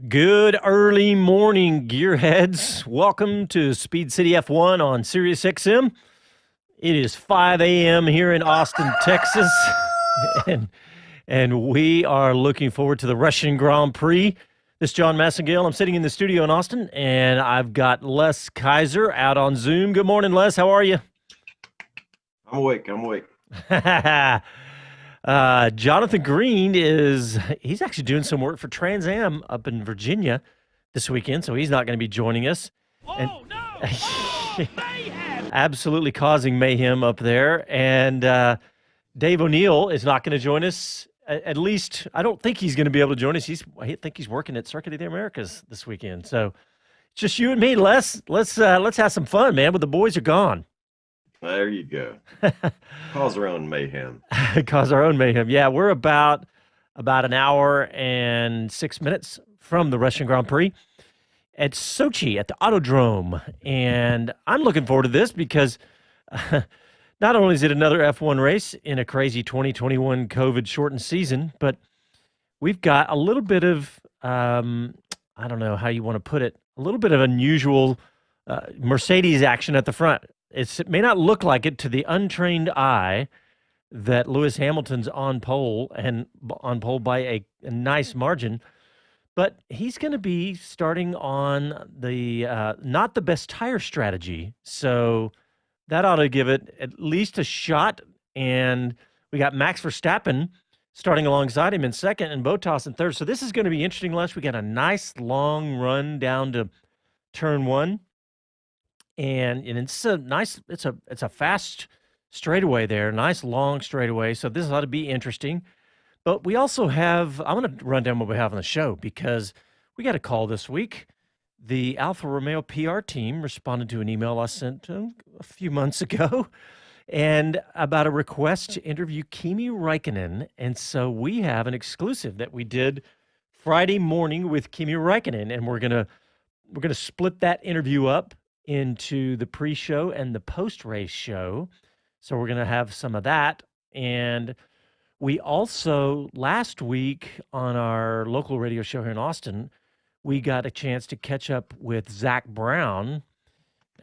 Good early morning, gearheads. Welcome to Speed City F1 on Sirius XM. It is 5 a.m. here in Austin, Texas, and we are looking forward to the Russian Grand Prix. This is John Massengale. I'm sitting in the studio in Austin, and I've got Les Kaiser out on Zoom. Good morning, Les. How are you? I'm awake. I'm awake. Jonathan Green he's actually doing some work for Trans Am up in Virginia this weekend, so he's not going to be joining us. And Oh no! Oh, mayhem! absolutely causing mayhem up there. And Dave O'Neill is not going to join us. At least I don't think he's going to be able to join us. I think he's working at Circuit of the Americas this weekend. So it's just you and me, Les. Let's have some fun, man. But the boys are gone. There you go. Cause our own mayhem. Cause our own mayhem. Yeah, we're about an hour and 6 minutes from the Russian Grand Prix at Sochi at the Autodrome, and I'm looking forward to this because not only is it another F1 race in a crazy 2021 COVID shortened season, but we've got a little bit of I don't know how you want to put it, a little bit of unusual Mercedes action at the front. It may not look like it to the untrained eye that Lewis Hamilton's on pole and on pole by a nice margin, but he's going to be starting on the not the best tire strategy. So that ought to give it at least a shot. And we got Max Verstappen starting alongside him in second and Bottas in third. So this is going to be interesting, Les. We got a nice long run down to turn one. And it's a nice, it's a fast straightaway there, nice long straightaway. So this ought to be interesting. But we also have, I'm going to run down what we have on the show because we got a call this week. The Alfa Romeo PR team responded to an email I sent a few months ago and about a request to interview Kimi Raikkonen. And so we have an exclusive that we did Friday morning with Kimi Raikkonen, and we're gonna split that interview up into the pre-show and the post-race show. So we're going to have some of that. And we also, last week on our local radio show here in Austin, we got a chance to catch up with Zach Brown,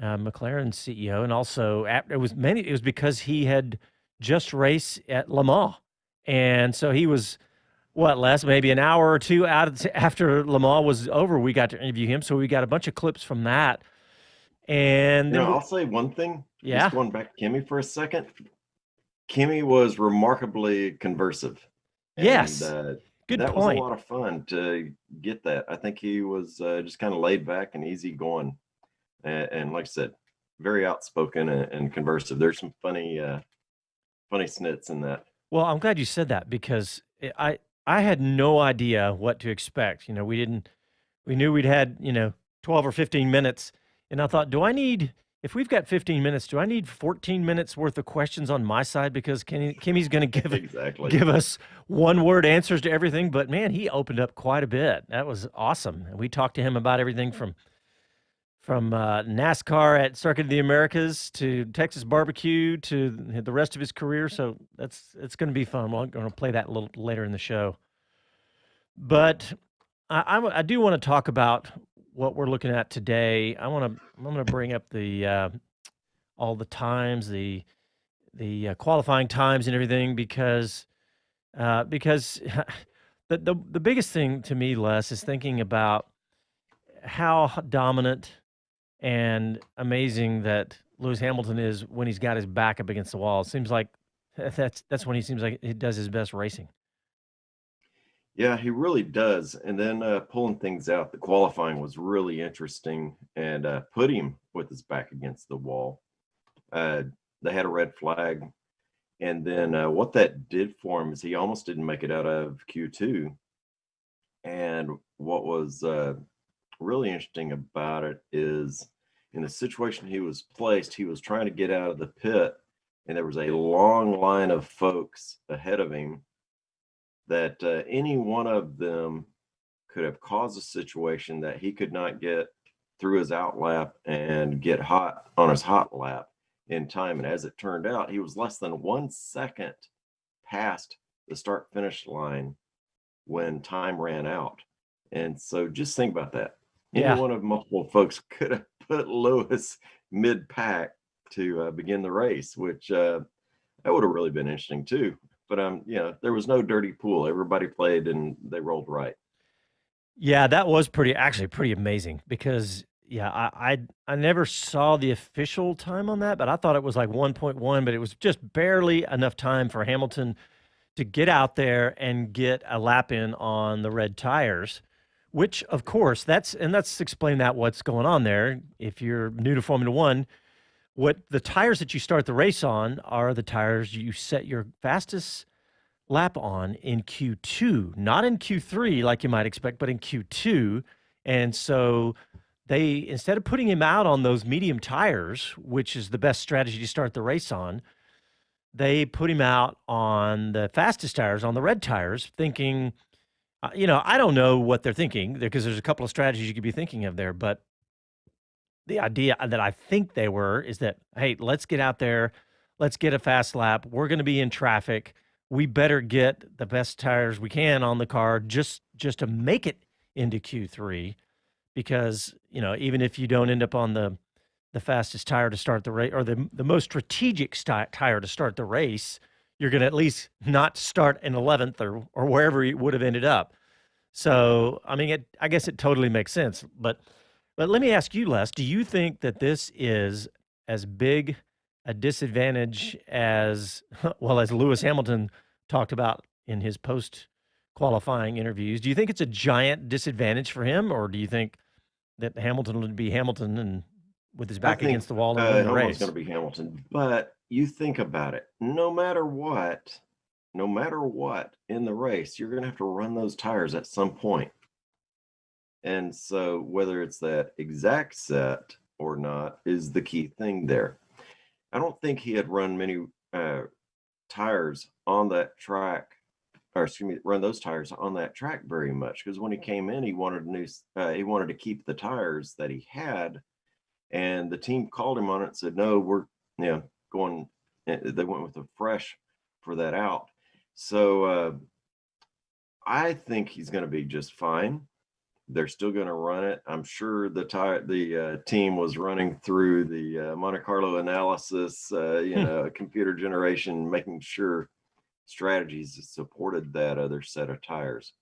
McLaren's CEO, and also it was because he had just raced at Le Mans. And so he was, maybe an hour or two out after Le Mans was over, we got to interview him. So we got a bunch of clips from that. And then I'll say one thing. Yeah. Just going back to Kimi for a second. Kimi was remarkably conversive. Yes. Good that point. was a lot of fun to get that. I think he was just kind of laid back and easy going. And like I said, very outspoken and conversive. There's some funny snits in that. Well, I'm glad you said that because I had no idea what to expect. We knew we'd had, 12 or 15 minutes. And I thought, if we've got 15 minutes, do I need 14 minutes worth of questions on my side? Because Kimmy's going to give us one-word answers to everything. But, man, he opened up quite a bit. That was awesome. And we talked to him about everything from NASCAR at Circuit of the Americas to Texas barbecue to the rest of his career. So it's going to be fun. We're going to play that a little later in the show. But I do want to talk about what we're looking at today. I'm going to bring up the all the times, the qualifying times and everything because the biggest thing to me, Les, is thinking about how dominant and amazing that Lewis Hamilton is when he's got his back up against the wall. It seems like that's when he seems like he does his best racing. Yeah, he really does. And then pulling things out, the qualifying was really interesting and put him with his back against the wall. They had a red flag. And then what that did for him is he almost didn't make it out of Q2. And what was really interesting about it is in the situation he was placed, he was trying to get out of the pit, and there was a long line of folks ahead of him that any one of them could have caused a situation that he could not get through his out lap and get hot on his hot lap in time. And as it turned out, he was less than 1 second past the start finish line when time ran out. And so just think about that. Any Yeah. one of multiple folks could have put Lewis mid-pack to begin the race, which that would have really been interesting too. But there was no dirty pool. Everybody played and they rolled right. Yeah, that was actually pretty amazing because yeah, I never saw the official time on that, but I thought it was like 1.1, but it was just barely enough time for Hamilton to get out there and get a lap in on the red tires, which of course let's explain that what's going on there. If you're new to Formula One, what the tires that you start the race on are the tires you set your fastest lap on in Q2, not in Q3 like you might expect, but in Q2. And so they, instead of putting him out on those medium tires, which is the best strategy to start the race on, they put him out on the fastest tires, on the red tires, thinking, I don't know what they're thinking because there's a couple of strategies you could be thinking of there, but the idea that I think they were is that, hey, let's get out there, let's get a fast lap. We're going to be in traffic. We better get the best tires we can on the car just to make it into Q3, because even if you don't end up on the fastest tire to start the race, or the most strategic tire to start the race, you're going to at least not start in 11th or wherever you would have ended up. So I mean, I guess it totally makes sense, but let me ask you, Les, do you think that this is as big a disadvantage as, well, as Lewis Hamilton talked about in his post-qualifying interviews? Do you think it's a giant disadvantage for him, or do you think that Hamilton would be Hamilton and with his back against the wall and win the Hamilton's race? going to be Hamilton. But you think about it, no matter what in the race, you're going to have to run those tires at some point. And so whether it's that exact set or not is the key thing there. I don't think he had run many tires on that track, or excuse me, run those tires on that track very much, because when he came in, he wanted to keep the tires that he had, and the team called him on it and said, no, we're going. They went with a fresh for that out. So I think he's going to be just fine. They're still going to run it. I'm sure the team was running through the Monte Carlo analysis, computer generation, making sure strategies supported that other set of tires.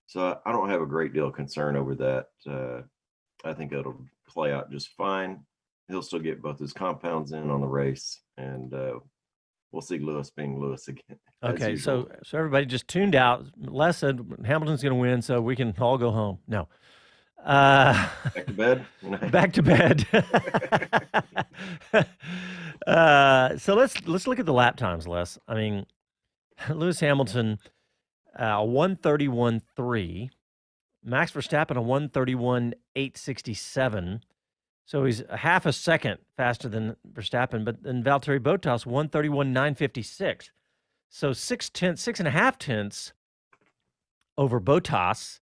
So I don't have a great deal of concern over that. I think it'll play out just fine. He'll still get both his compounds in on the race, and we'll see Lewis being Lewis again. Okay, so everybody just tuned out. Les said Hamilton's going to win, so we can all go home. No. Back to bed? Back to bed. So let's look at the lap times, Les. I mean, Lewis Hamilton, 1:31.3. Max Verstappen, a 1:31.867. So he's a half a second faster than Verstappen, but then Valtteri Bottas, 1:31.956. So 6.5 tenths over Bottas.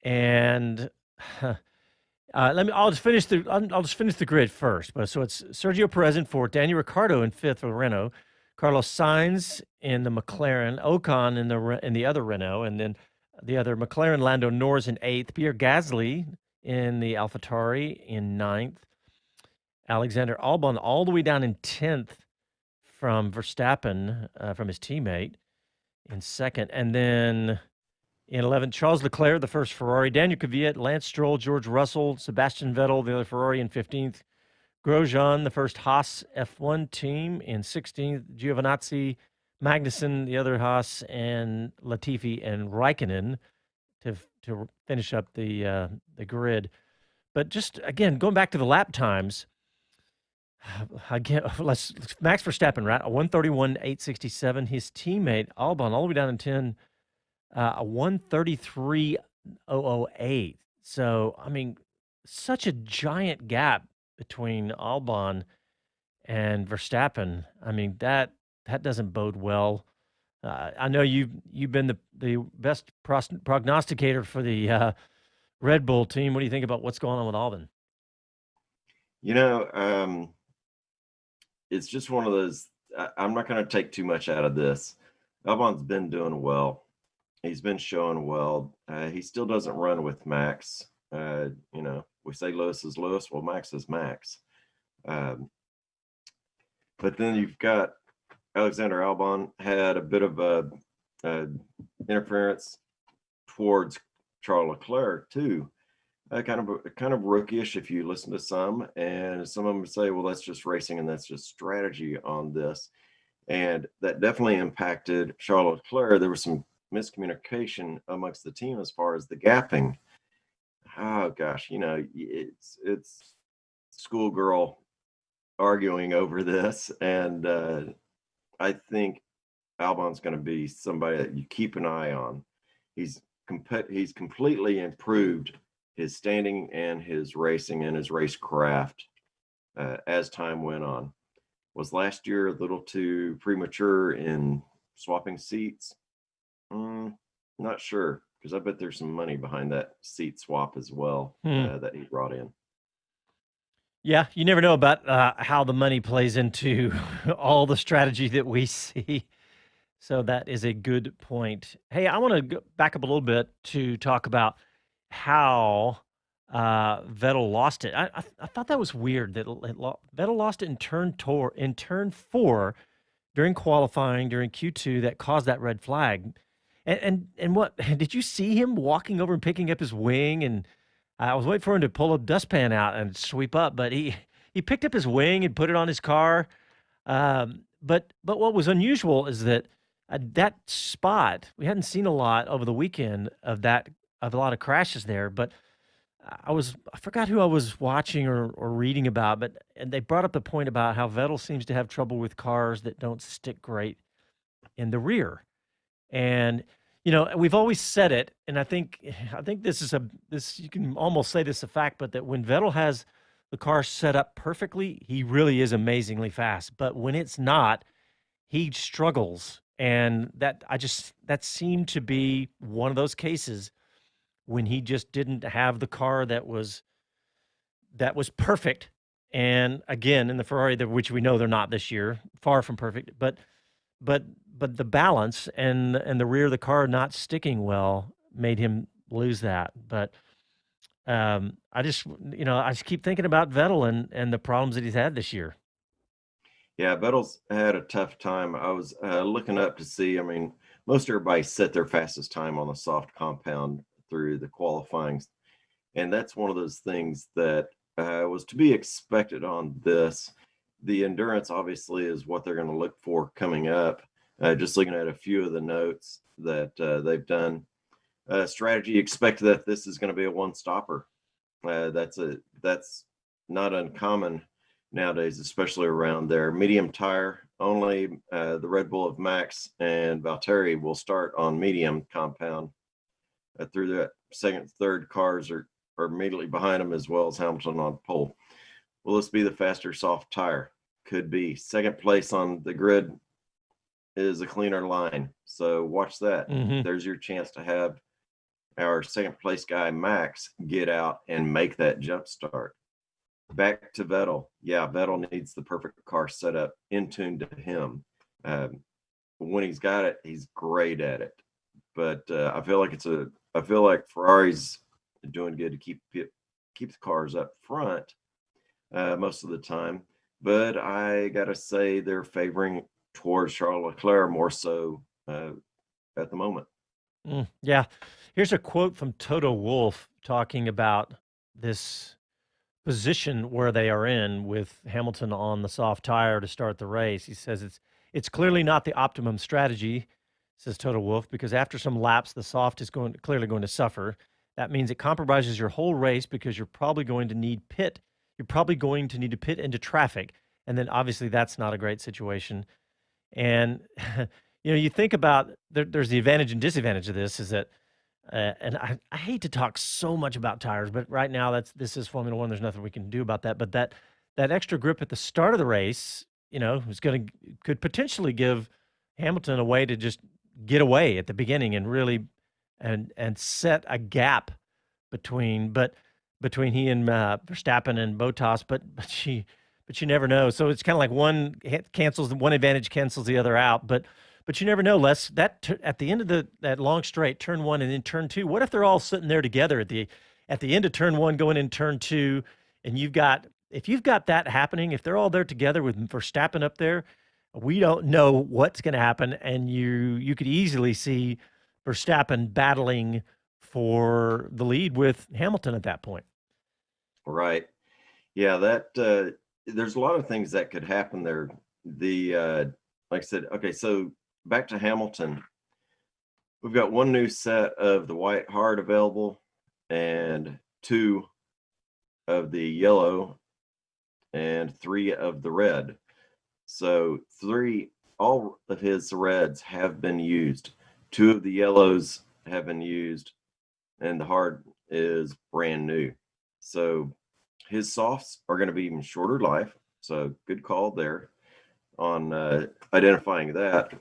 And I'll just finish the grid first. But so it's Sergio Perez in fourth, Daniel Ricciardo in fifth for Renault, Carlos Sainz in the McLaren, Ocon in the other Renault, and then the other McLaren, Lando Norris in eighth, Pierre Gasly in the AlphaTauri in ninth, Alexander Albon all the way down in 10th from Verstappen, from his teammate, in second. And then in 11th, Charles Leclerc, the first Ferrari, Daniel Kvyat, Lance Stroll, George Russell, Sebastian Vettel, the other Ferrari, in 15th. Grosjean, the first Haas F1 team, in 16th. Giovinazzi, Magnussen, the other Haas, and Latifi and Raikkonen to finish up the grid. But just, again, going back to the lap times, again, Max Verstappen, right, a 1:31.867. His teammate, Albon, all the way down in 10, a 1:33.008. So, I mean, such a giant gap between Albon and Verstappen. I mean, that doesn't bode well. I know you've been the best prognosticator for the Red Bull team. What do you think about what's going on with Albon? It's just one of those. I'm not going to take too much out of this. Albon's been doing well. He's been showing well. He still doesn't run with Max. We say Lewis is Lewis. Well, Max is Max. Um, but then you've got Alexander Albon had a bit of a interference towards Charles Leclerc too. Kind of rookyish if you listen to some, and some of them say, well, that's just racing and that's just strategy on this. And that definitely impacted Charles Leclerc. There was some miscommunication amongst the team as far as the gapping. Oh gosh, it's schoolgirl arguing over this, and I think Albon's going to be somebody that you keep an eye on. He's completely improved his standing and his racing and his racecraft as time went on. Was last year a little too premature in swapping seats? Not sure, because I bet there's some money behind that seat swap as well that he brought in. Yeah, you never know about how the money plays into all the strategy that we see. So that is a good point. Hey, I want to go back up a little bit to talk about how Vettel lost it. I thought that was weird that Vettel lost it in turn 4 during qualifying during Q2 that caused that red flag. And what did you see him walking over and picking up his wing? And I was waiting for him to pull a dustpan out and sweep up, but he picked up his wing and put it on his car. But what was unusual is that that spot, we hadn't seen a lot over the weekend of a lot of crashes there, but I forgot who I was watching or reading about, and they brought up the point about how Vettel seems to have trouble with cars that don't stick great in the rear. And we've always said it, and I think this you can almost say this is a fact, but that when Vettel has the car set up perfectly, he really is amazingly fast. But when it's not, he struggles. And that seemed to be one of those cases when he just didn't have the car that was perfect. And again, in the Ferrari, which we know they're not this year, far from perfect, but the balance and the rear of the car not sticking well made him lose that. But I just keep thinking about Vettel and the problems that he's had this year. Yeah, Vettel's had a tough time. I was looking up to see, most everybody set their fastest time on the soft compound through the qualifying. And that's one of those things that was to be expected on this. The endurance obviously is what they're going to look for coming up. Just looking at a few of the notes that they've done. Strategy expect that this is going to be a one-stopper. That's not uncommon nowadays, especially around there. Medium tire, only the Red Bull of Max and Valtteri will start on medium compound. Through that second, third cars are immediately behind them, as well as Hamilton on pole. Will this be the faster soft tire? Could be. Second place on the grid is a cleaner line. So watch that. Mm-hmm. There's your chance to have our second place guy, Max, get out and make that jump start. Back to Vettel. Yeah, Vettel needs the perfect car set up in tune to him. When he's got it, he's great at it. But I feel like Ferrari's doing good to keep the cars up front most of the time. But I gotta say they're favoring towards Charles Leclerc more so at the moment. Yeah. Here's a quote from Toto Wolff talking about this position where they are in with Hamilton on the soft tire to start the race. He says it's clearly not the optimum strategy, says Toto Wolff, because after some laps, the soft is clearly going to suffer. That means it compromises your whole race because you're probably going to need to pit into traffic. And then obviously that's not a great situation. And, you think about there's the advantage and disadvantage of this is that, and I hate to talk so much about tires, but right now this is Formula One. There's nothing we can do about that. But that extra grip at the start of the race, could potentially give Hamilton a way to just get away at the beginning and really and set a gap between he and Verstappen and Bottas. But you never know. So it's kind of like one advantage cancels the other out. But But you never know, Les. At the end of that long straight, turn one and then turn two. What if they're all sitting there together at the end of turn one, going in turn two, and if you've got that happening, if they're all there together with Verstappen up there, we don't know what's going to happen, and you could easily see Verstappen battling for the lead with Hamilton at that point. Right. Yeah, that there's a lot of things that could happen there. Like I said, okay, so back to Hamilton. We've got one new set of the white hard available and 2 of the yellow and 3 of the red. So all of his reds have been used. 2 of the yellows have been used, and the hard is brand new. So his softs are going to be even shorter life. So good call there on identifying that.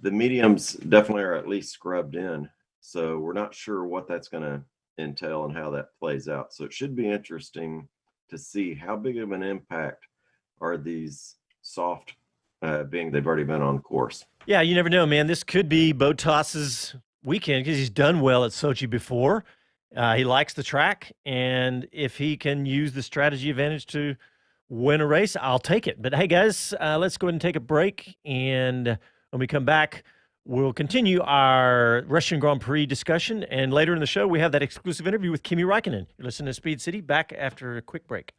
The mediums definitely are at least scrubbed in. So we're not sure what that's going to entail and how that plays out. So it should be interesting to see how big of an impact are these soft, being they've already been on course. Yeah, you never know, man. This could be Bottas's weekend because he's done well at Sochi before. He likes the track, and if he can use the strategy advantage to win a race, I'll take it. But hey, guys, let's go ahead and take a break, and when we come back, we'll continue our Russian Grand Prix discussion, and later in the show, we have that exclusive interview with Kimi Raikkonen. You're listening to Speed City, back after a quick break.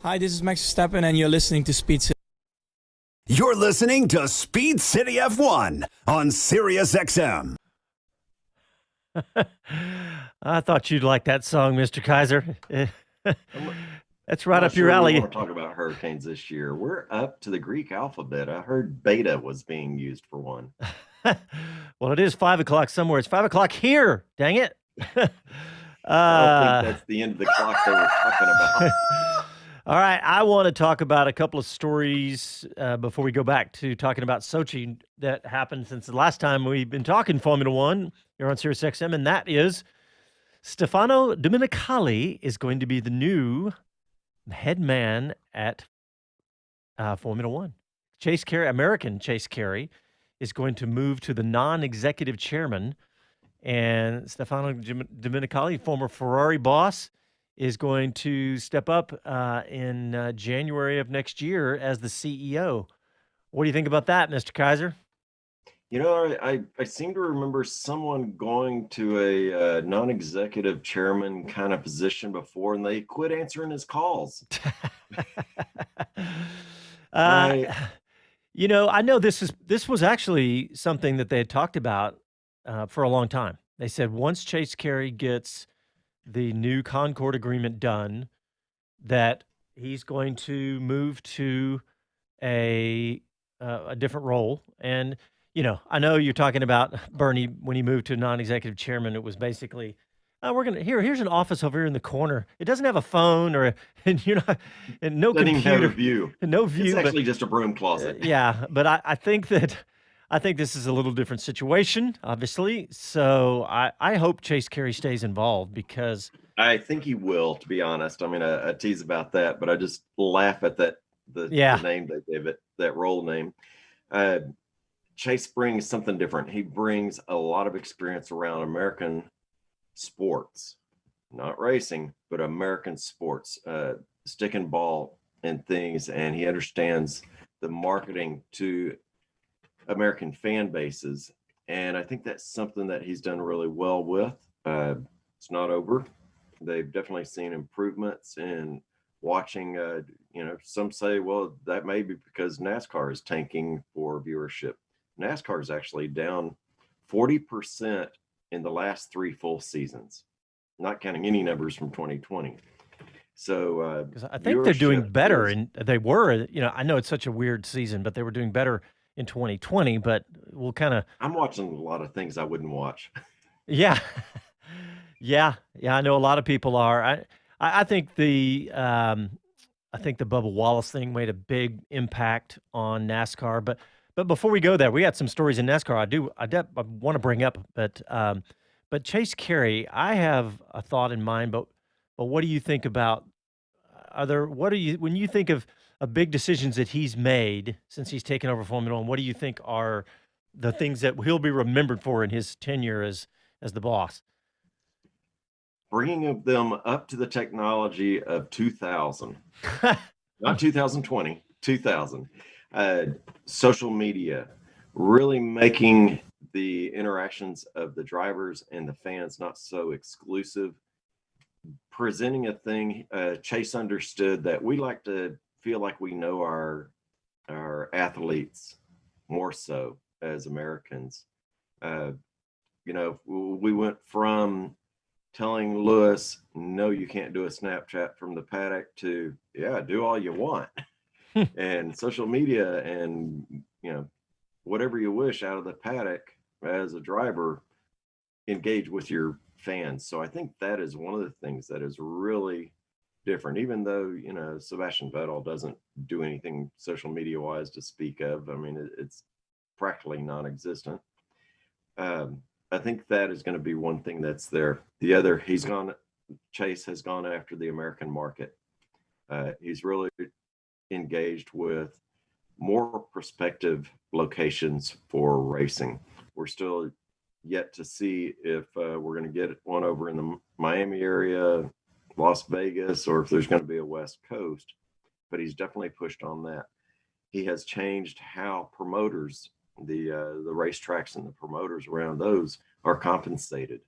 Hi, this is Max Verstappen, and you're listening to Speed City. You're listening to Speed City F1 on Sirius XM. I thought you'd like that song, Mr. Kaiser. That's right up your alley. We want to talk about hurricanes this year. We're up to the Greek alphabet. I heard beta was being used for one. Well, it is 5 o'clock somewhere. It's 5 o'clock here. Dang it. I don't think that's the end of the clock they were talking about. All right, I want to talk about a couple of stories before we go back to talking about Sochi that happened since the last time we've been talking Formula One here on Sirius XM, and that is Stefano Domenicali is going to be the new head man at Formula One. Chase Carey, American Chase Carey, is going to move to the non-executive chairman, and Stefano Domenicali, former Ferrari boss, is going to step up in January of next year as the CEO. What do you think about that, Mr. Kaiser? You know, I seem to remember someone going to a non-executive chairman kind of position before, and they quit answering his calls. uh, I I know this was actually something that they had talked about for a long time. They said once Chase Carey gets the new Concord agreement done, that he's going to move to a different role. And I know you're talking about Bernie when he moved to non-executive chairman. It was basically, here's an office over here in the corner. It doesn't have a phone and no doesn't even have a computer, view. no It's view. actually just a broom closet. Yeah, but I think this is a little different situation, obviously. So I hope Chase Carey stays involved because I think he will, to be honest. I mean, I tease about that, but I just laugh at the name they gave it, that role name. Chase brings something different. He brings a lot of experience around American sports, not racing, but American sports, stick and ball and things. And he understands the marketing to American fan bases. And I think that's something that he's done really well with. It's not over. They've definitely seen improvements in watching. Some say, well, that may be because NASCAR is tanking for viewership. NASCAR is actually down 40% in the last 3 full seasons, not counting any numbers from 2020. So I think they're doing better, and they were. I know it's such a weird season, but they were doing better in 2020. But we'll kind of. I'm watching a lot of things I wouldn't watch. Yeah, yeah. I know a lot of people are. I think the Bubba Wallace thing made a big impact on NASCAR, but before we go there, we got some stories in NASCAR. I want to bring up, but Chase Carey, I have a thought in mind. But what do you think about? When you think of big decisions that he's made since he's taken over Formula One? What do you think are the things that he'll be remembered for in his tenure as the boss? Bringing them up to the technology of 2000, not 2020, 2000. Social media, really making the interactions of the drivers and the fans not so exclusive. Presenting a thing, Chase understood that we like to feel like we know our athletes more so as Americans. We went from telling Lewis, no, you can't do a Snapchat from the paddock, to, yeah, do all you want. And social media and, whatever you wish out of the paddock as a driver, engage with your fans. So I think that is one of the things that is really different, even though, Sebastian Vettel doesn't do anything social media wise to speak of. I mean, it's practically non-existent. I think that is going to be one thing that's there. The other, Chase has gone after the American market. He's really engaged with more prospective locations for racing. We're still yet to see if we're going to get one over in the Miami area, Las Vegas, or if there's going to be a West Coast, but he's definitely pushed on that. He has changed how promoters, the racetracks and the promoters around those, are compensated,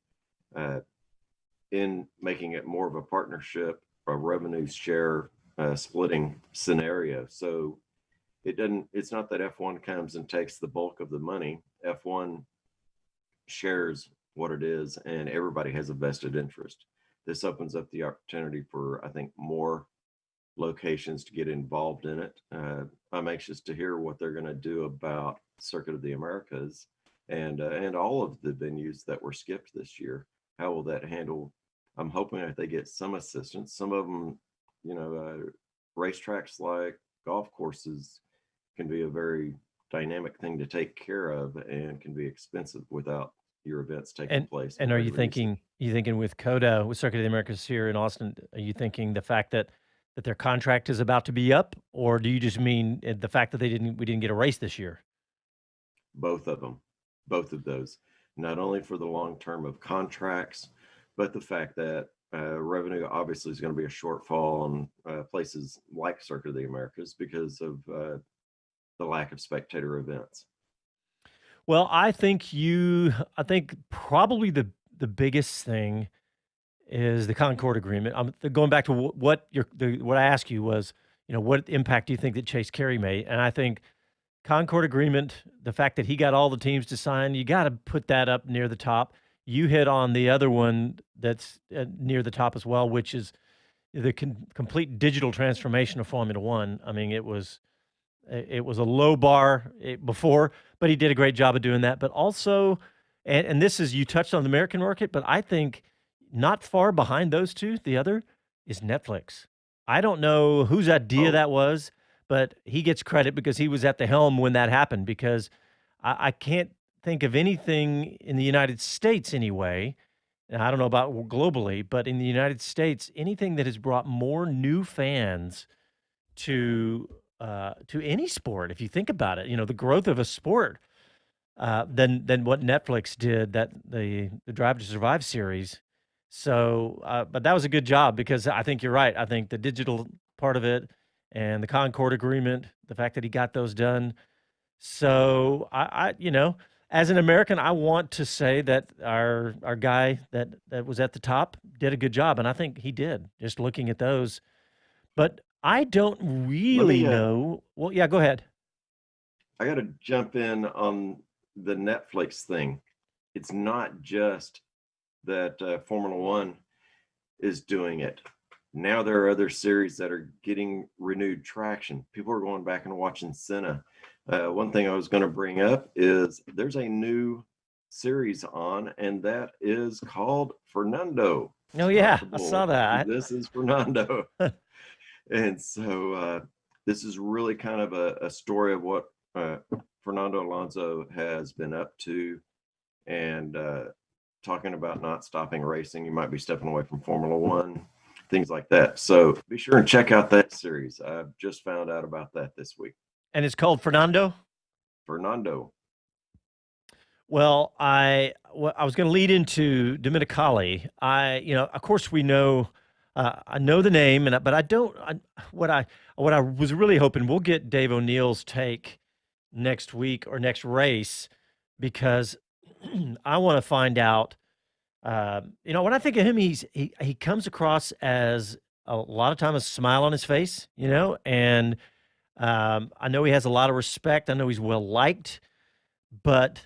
in making it more of a partnership, a revenue share splitting scenario. So it's not that F1 comes and takes the bulk of the money. F1 shares what it is, and everybody has a vested interest. This opens up the opportunity for, I think, more locations to get involved in it. I'm anxious to hear what they're going to do about Circuit of the Americas and all of the venues that were skipped this year. How will that handle? I'm hoping that they get some assistance. Some of them, racetracks like golf courses can be a very dynamic thing to take care of and can be expensive without your events taking place. And are you thinking with COTA, with Circuit of the Americas here in Austin, are you thinking the fact that their contract is about to be up, or do you just mean the fact that we didn't get a race this year? both of them, both of those, not only for the long term of contracts, but the fact that revenue obviously is going to be a shortfall on places like Circuit of the Americas because of the lack of spectator events. Well, I think probably the biggest thing is the Concord Agreement. Going back to what I asked you was, what impact do you think that Chase Carey made? And I think Concord Agreement, the fact that he got all the teams to sign, you got to put that up near the top. You hit on the other one that's near the top as well, which is the complete digital transformation of Formula One. I mean, it was a low bar before, but he did a great job of doing that. But also, and this is, you touched on the American market, but I think not far behind those two, the other is Netflix. I don't know whose idea that was, but he gets credit because he was at the helm when that happened, because I can't think of anything in the United States anyway, and I don't know about globally, but in the United States, anything that has brought more new fans to any sport, if you think about it, the growth of a sport, than what Netflix did, that the Drive to Survive series. So, but that was a good job, because I think you're right. I think the digital part of it and the Concord Agreement, the fact that he got those done. So as an American, I want to say that our guy that was at the top did a good job, and I think he did, just looking at those. But I don't really know. Well, yeah, go ahead. I got to jump in on the Netflix thing. It's not just that Formula One is doing it. Now there are other series that are getting renewed traction. People are going back and watching Senna. One thing I was going to bring up is there's a new series on, and that is called Fernando. Oh, yeah, I saw that. This is Fernando. And so this is really kind of a story of what Fernando Alonso has been up to, and talking about not stopping racing. You might be stepping away from Formula One, things like that. So be sure and check out that series. I've just found out about that this week. And it's called Fernando? Fernando. Well, I was going to lead into Dominicali. Of course we know, I know the name, but I don't. What I was really hoping, we'll get Dave O'Neill's take next week or next race, because I want to find out. When I think of him, he comes across as a lot of time a smile on his face, and I know he has a lot of respect. I know he's well liked, but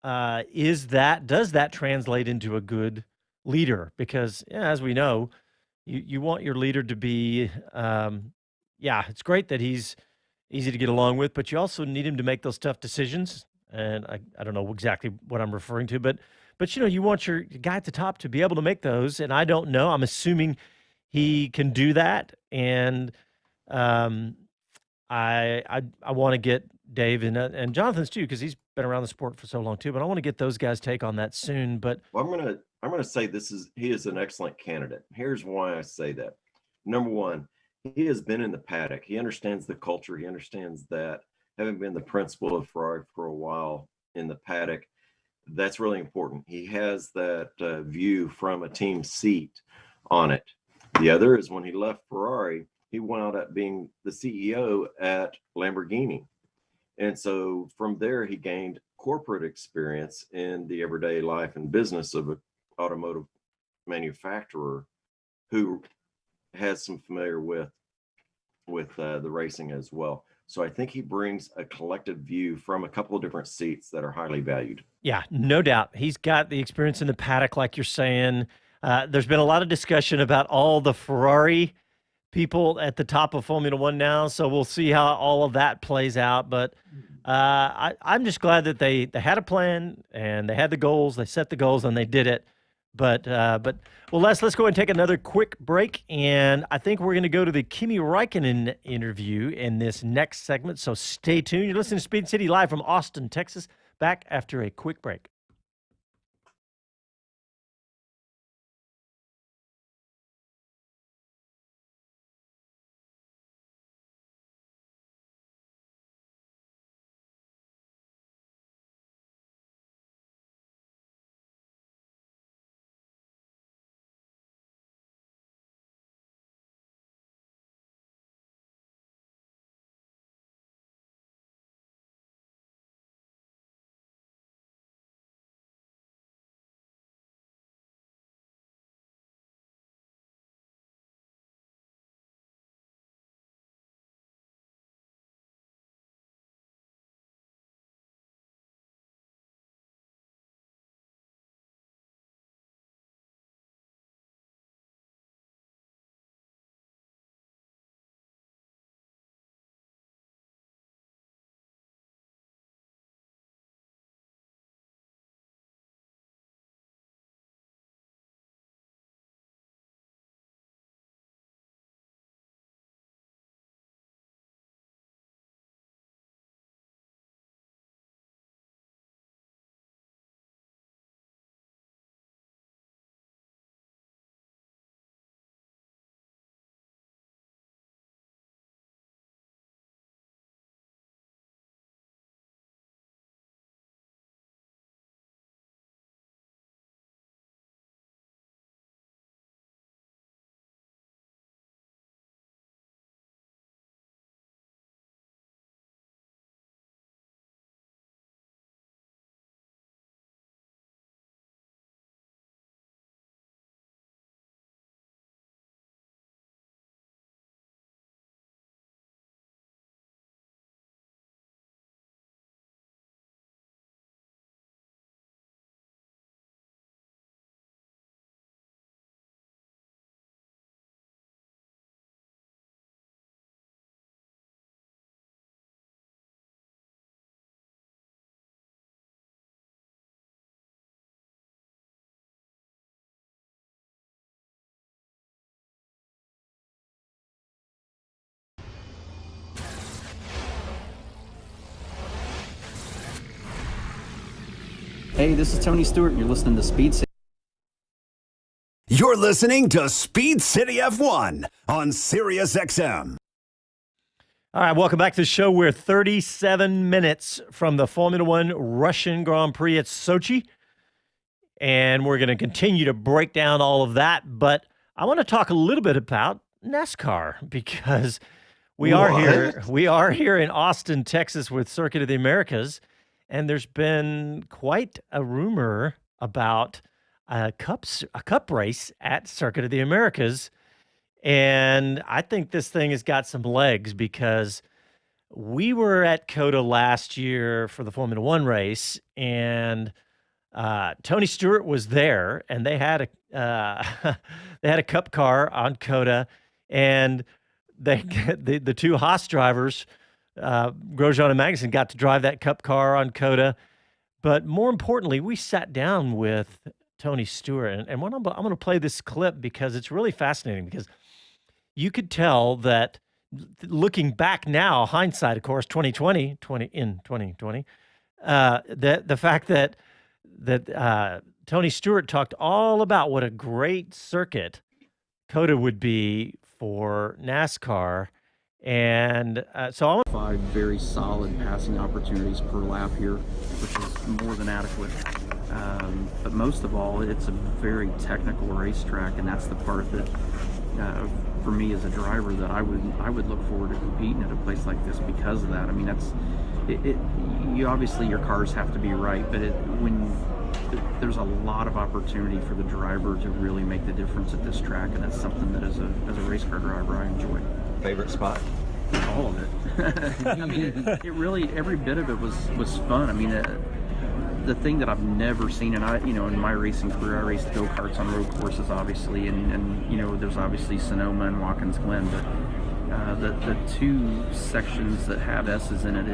does that translate into a good leader? Because as we know, you want your leader to be, it's great that he's easy to get along with, but you also need him to make those tough decisions. And I don't know exactly what I'm referring to, but you want your guy at the top to be able to make those. And I don't know. I'm assuming he can do that. And I want to get Dave and Jonathan's too, because he's been around the sport for so long too. But I want to get those guys' take on that soon. But I'm gonna say he is an excellent candidate. Here's why I say that. Number one, he has been in the paddock. He understands the culture. He understands that, having been the principal of Ferrari for a while in the paddock, that's really important. He has that view from a team seat on it. The other is, when he left Ferrari, he wound up being the CEO at Lamborghini. And so from there, he gained corporate experience in the everyday life and business of an automotive manufacturer who has some familiar with the racing as well. So I think he brings a collective view from a couple of different seats that are highly valued. Yeah, no doubt. He's got the experience in the paddock, like you're saying. There's been a lot of discussion about all the Ferrari people at the top of Formula One now, so we'll see how all of that plays out. But I'm just glad that they had a plan, and they had the goals, they set the goals, and they did it. But well, let's go ahead and take another quick break, and I think we're going to go to the Kimi Raikkonen interview in this next segment, so stay tuned. You're listening to Speed City live from Austin, Texas, back after a quick break. Hey, this is Tony Stewart, and you're listening to Speed City. You're listening to Speed City F1 on Sirius XM. All right, welcome back to the show. We're 37 minutes from the Formula One Russian Grand Prix at Sochi, and we're going to continue to break down all of that. But I want to talk a little bit about NASCAR because we are here in Austin, Texas, with Circuit of the Americas, and there's been quite a rumor about a cup race at Circuit of the Americas. And I think this thing has got some legs because we were at COTA last year for the Formula One race, and Tony Stewart was there, and they had a cup car on COTA, and the two Haas drivers, Grosjean and Magnussen, got to drive that cup car on COTA. But more importantly, we sat down with Tony Stewart, and I'm going to play this clip because it's really fascinating, because you could tell that looking back now, hindsight, of course, 2020, that the fact that Tony Stewart talked all about what a great circuit COTA would be for NASCAR. And so I want 5 very solid passing opportunities per lap here, which is more than adequate. But most of all, it's a very technical racetrack, and that's the part that, for me as a driver, that I would look forward to competing at a place like this because of that. I mean, that's you obviously your cars have to be right, but there's a lot of opportunity for the driver to really make the difference at this track, and that's something that as a race car driver I enjoy. Favorite spot? All of it. I mean, it really, every bit of it was fun. I mean, the thing that I've never seen, and in my racing career, I raced go-karts on road courses, obviously, and there's obviously Sonoma and Watkins Glen, but the 2 sections that have S's in it,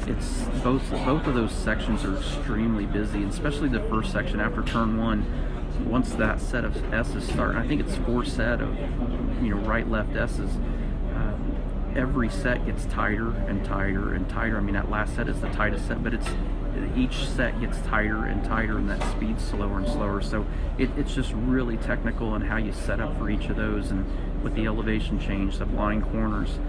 it's both of those sections are extremely busy, and especially the first section after turn 1. Once that set of S's start, and I think it's 4 set of right, left S's. Every set gets tighter and tighter and tighter. I mean, that last set is the tightest set, but each set gets tighter and tighter, and that speed's slower and slower. So it's just really technical in how you set up for each of those, and with the elevation change, the blind corners.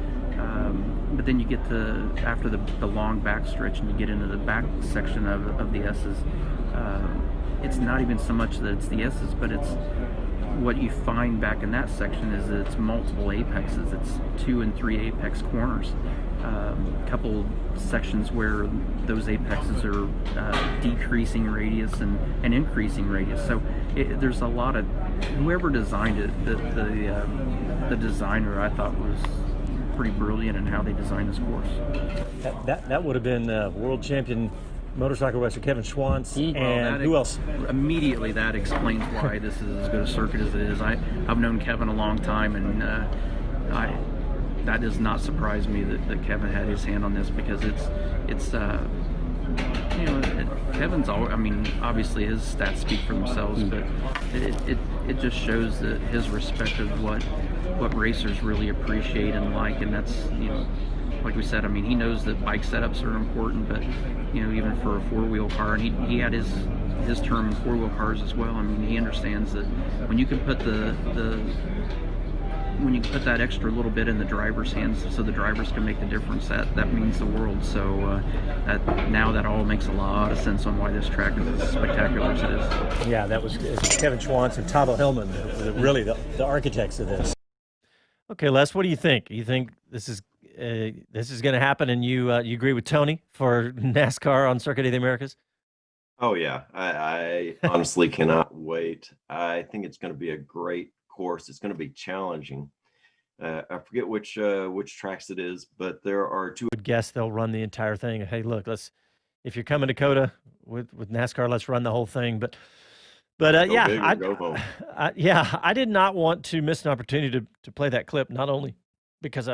But then you get to, after the long back stretch, and you get into the back section of the S's, it's not even so much that it's the S's, but it's what you find back in that section is that it's multiple apexes. It's 2 and 3 apex corners. A couple sections where those apexes are decreasing radius and increasing radius. So there's a lot of, whoever designed it, the designer, I thought was pretty brilliant in how they designed this course. that would have been world champion motorcycle racer Kevin Schwantz, and who else? Immediately that explains why this is as good a circuit as it is. I've known Kevin a long time, and that does not surprise me that Kevin had his hand on this, because Kevin's always, I mean, obviously his stats speak for themselves, but it just shows that his respect of what racers really appreciate and like, and that's, like we said, I mean, he knows that bike setups are important, but even for a 4-wheel car, and he had his term in 4-wheel cars as well. I mean, he understands that when you can put when you put that extra little bit in the driver's hands, so the drivers can make the difference, that means the world. So that all makes a lot of sense on why this track is as spectacular as it is. Yeah, that was Kevin Schwantz and Tavo Hillman, really the architects of this. Okay, Les, what do you think? You think this is going to happen, and you agree with Tony for NASCAR on Circuit of the Americas? Oh yeah, I honestly cannot wait. I think it's going to be a great course. It's going to be challenging. I forget which tracks it is, but there are 2. I would guess they'll run the entire thing. Hey, look, if you're coming to COTA with NASCAR, let's run the whole thing. But I did not want to miss an opportunity to play that clip, not only because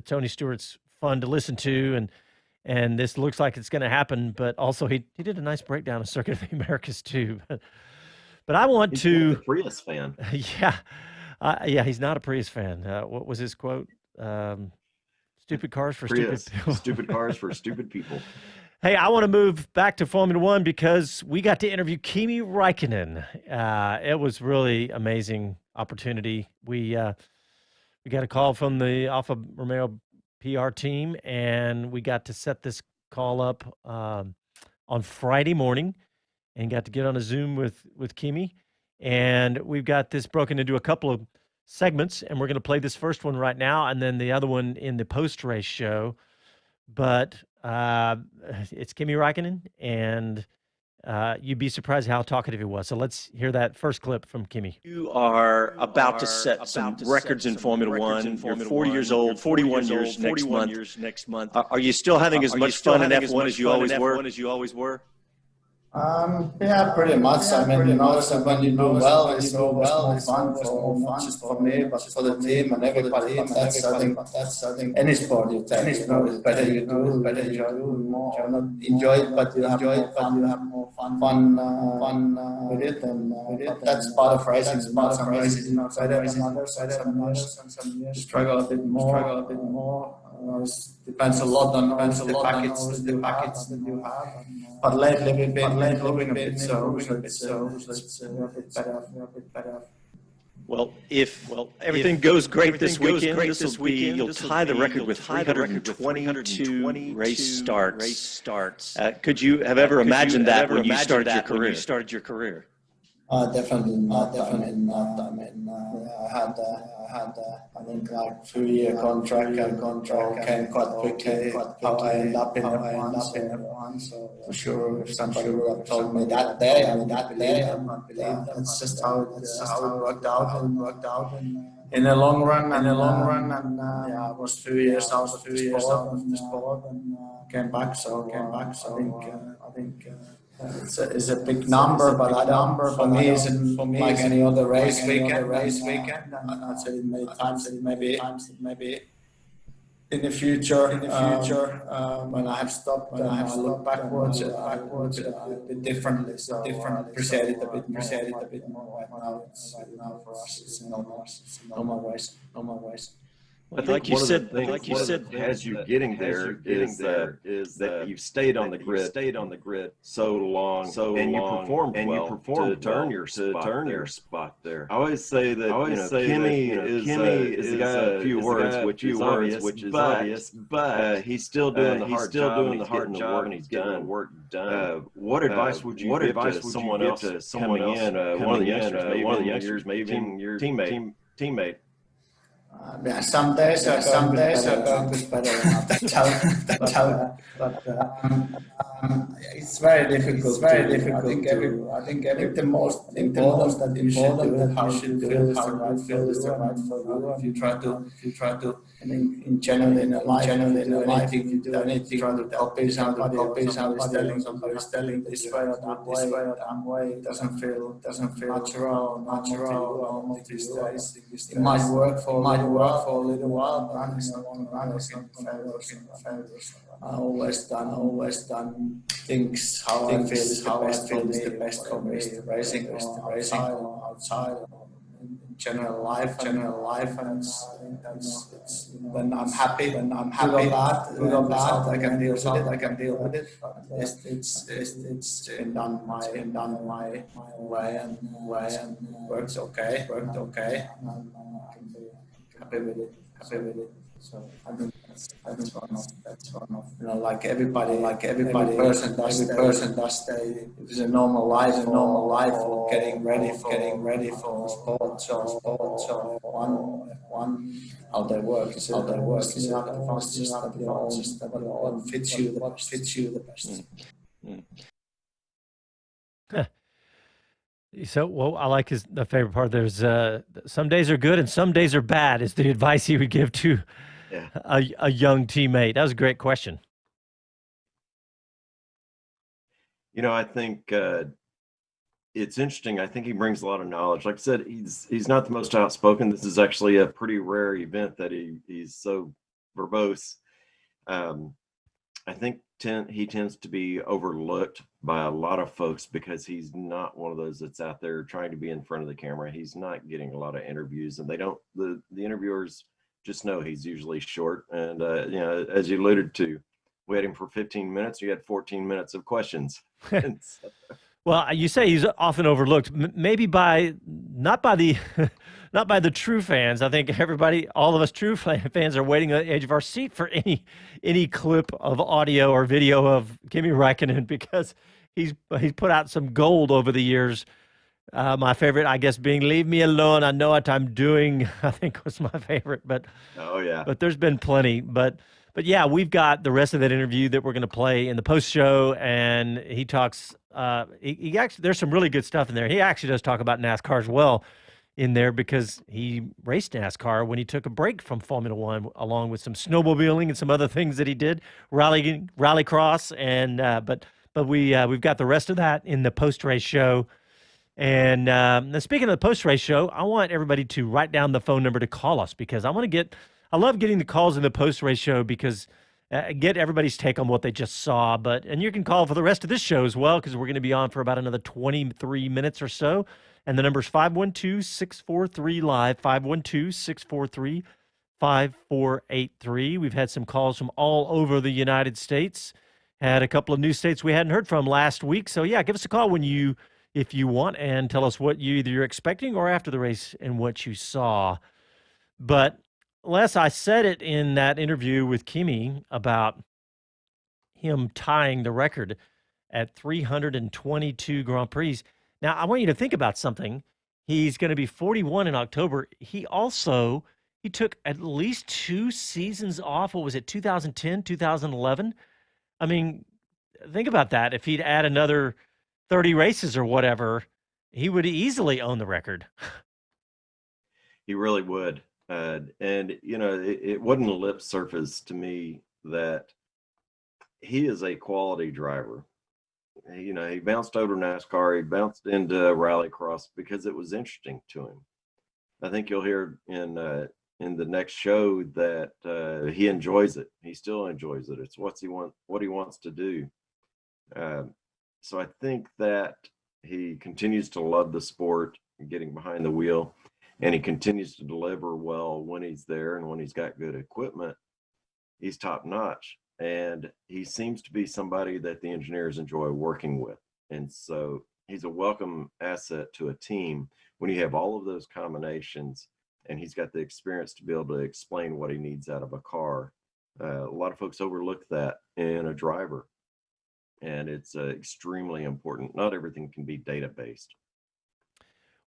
Tony Stewart's fun to listen to, and this looks like it's going to happen, but also he did a nice breakdown of Circuit of the Americas too. But I want He's to. not a Prius fan. Yeah, he's not a Prius fan. What was his quote? Stupid cars for Prius, stupid people. Stupid cars for stupid people. Hey, I want to move back to Formula One because we got to interview Kimi Raikkonen. It was really amazing opportunity. We got a call from the Alfa Romeo PR team, and we got to set this call up on Friday morning, and got to get on a Zoom with Kimi. And we've got this broken into a couple of segments, and we're going to play this first one right now, and then the other one in the post-race show. But it's Kimi Raikkonen, and you'd be surprised how talkative he was. So let's hear that first clip from Kimi. You are about to set some records in Formula One. You're 40 years old, 41 years next month. Are you still having as much fun in F1 as you always were? Yeah, pretty much. I mean, so when you do well, it's always more fun not just for me, but for the team and everybody. But that's, I think, any sport you take, it's better you do, better you do more. Not enjoy it, but you have more fun with it. And but that's part of racing. Some races not better than others. Some years struggle a bit more. It depends a lot on the package that you have. But lately we've been improving a bit, so it's a bit better. Well, if everything goes great this weekend, you'll tie the record with 322 race starts. Could you have ever imagined that when you started your career? Definitely not. I mean, I had I think like 3-year contract came quite quickly. How I ended up in F1. So for sure, if somebody would have told me that day, I would not believe them. That's just how it worked out. In the long run, and I was 2 years out of the sport and came back. So I think. It's a big number, but for me, isn't like any other race weekend. I've said it many times that maybe in the future, when I have stopped, when I look backwards a bit differently. So appreciate it a bit more. Right now for us, it's no more race. I think like you said, as you're getting there is that you've stayed on the grid so long, and you performed well to earn your spot there. I always say that Kimi is the guy of few words, which is obvious, but he's still doing the hard job, and he's getting the work done. What advice would you give to someone else coming in, one of the youngsters, maybe even your teammate? Yeah, some days are going better than others. But it's very difficult. I think the most important that you should do is how you feel is the right for you. If you try to in general in a life, you do anything, try to copy somebody is telling this way or that way. It doesn't feel natural these days. It might work for a little while, but it's not going to run. I've always done things how I feel is the best for me. Racing outside. General life, and it's when I'm happy, good or bad, I can deal with it. It's been done my way and worked okay. And I'm happy with it. So I think that's one of like everybody, every person does. It's a normal life for getting ready for sport. So one how they work is how they work. Is what fits you the best. So, well, I like the favorite part. There's some days are good and some days are bad. Is the advice he would give to a young teammate? That was a great question. I think it's interesting. I think he brings a lot of knowledge. Like I said, he's not the most outspoken. This is actually a pretty rare event that he's so verbose. I think he tends to be overlooked by a lot of folks because he's not one of those that's out there trying to be in front of the camera. He's not getting a lot of interviews, and the interviewers just know he's usually short. And as you alluded to, We had him for 15 minutes. You had 14 minutes of questions. And so, Well, you say he's often overlooked, maybe by not by the not by the true fans. I think everybody, all of us true fans, are waiting on the edge of our seat for any clip of audio or video of Kimi Raikkonen, because he's put out some gold over the years. My favorite, I guess, being "Leave Me Alone, I Know What I'm Doing," I think was my favorite. But oh yeah, but there's been plenty. But yeah, we've got the rest of that interview that we're going to play in the post show, and he talks. He actually, there's some really good stuff in there. He actually does talk about NASCAR as well in there, because he raced NASCAR when he took a break from Formula One, along with some snowmobiling and some other things that he did, rallycross, and but we've got the rest of that in the post race show. And now speaking of the post race show, I want everybody to write down the phone number to call us, because I love getting the calls in the post race show, because get everybody's take on what they just saw. And you can call for the rest of this show as well, because we're going to be on for about another 23 minutes or so. And the number is 512-643-LIVE, 512-643-5483. We've had some calls from all over the United States. Had a couple of new states we hadn't heard from last week. So yeah, give us a call if you want, and tell us what you're expecting or after the race and what you saw. But Les, I said it in that interview with Kimi about him tying the record at 322 Grand Prix. Now, I want you to think about something. He's going to be 41 in October. He took at least 2 seasons off. What was it, 2010, 2011? I mean, think about that. If he'd add another 30 races or whatever, he would easily own the record. he really would. And it wasn't a lip surface to me that he is a quality driver. He bounced over NASCAR. He bounced into rallycross because it was interesting to him. I think you'll hear in the next show that he enjoys it. He still enjoys it. It's what he wants to do. So I think that he continues to love the sport, getting behind the wheel, and he continues to deliver well when he's there, and when he's got good equipment, he's top notch. And he seems to be somebody that the engineers enjoy working with. And so he's a welcome asset to a team when you have all of those combinations, and he's got the experience to be able to explain what he needs out of a car. A lot of folks overlook that in a driver, and it's extremely important. Not everything can be data-based.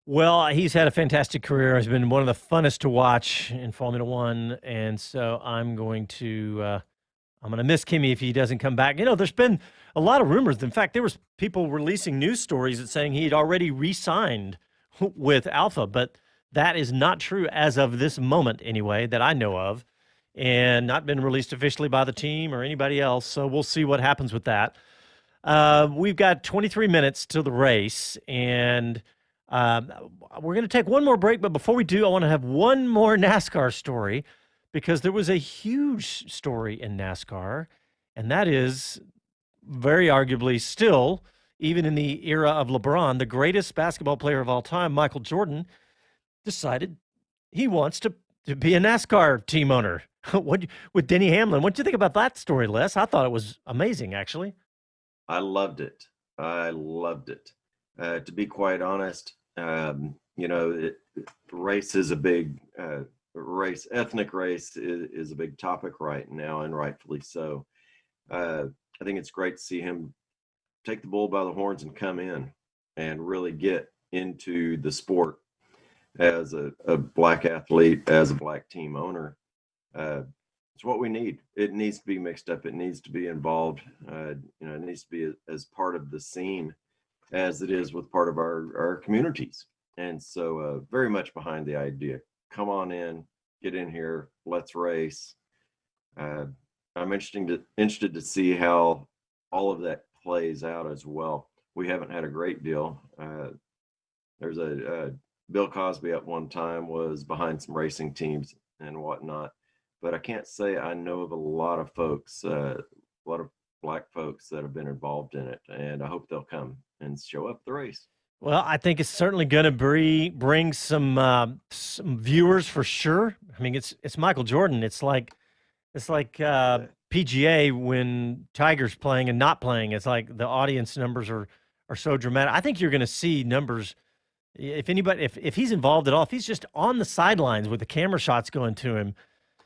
Well, he's had a fantastic career. He's been one of the funnest to watch in Formula One, and so I'm going to miss Kimi if he doesn't come back. There's been a lot of rumors. In fact, there was people releasing news stories that saying he'd already re-signed with Alpha, but that is not true as of this moment, anyway, that I know of, and not been released officially by the team or anybody else. So we'll see what happens with that. We've got 23 minutes till the race, and we're going to take one more break. But before we do, I want to have one more NASCAR story, because there was a huge story in NASCAR, and that is very arguably still, even in the era of LeBron, the greatest basketball player of all time, Michael Jordan, decided he wants to be a NASCAR team owner with Denny Hamlin. What did you think about that story, Les? I thought it was amazing, actually. I loved it. To be quite honest, race is a big race. Ethnic race is a big topic right now, and rightfully so. I think it's great to see him take the bull by the horns and come in and really get into the sport as a black athlete, as a black team owner. It's what we need. It needs to be mixed up. It needs to be involved. It needs to be as part of the scene as it is with part of our communities. And so very much behind the idea. Come on in, get in here, let's race. I'm interested to see how all of that plays out as well. We haven't had a great deal. There's Bill Cosby at one time was behind some racing teams and whatnot, but I can't say I know of a lot of folks, a lot of black folks that have been involved in it, and I hope they'll come and show up at the race. Well, I think it's certainly going to bring some viewers for sure. I mean, it's Michael Jordan. It's like PGA when Tiger's playing and not playing. It's like the audience numbers are so dramatic. I think you're going to see numbers. If anybody, if he's involved at all, if he's just on the sidelines with the camera shots going to him,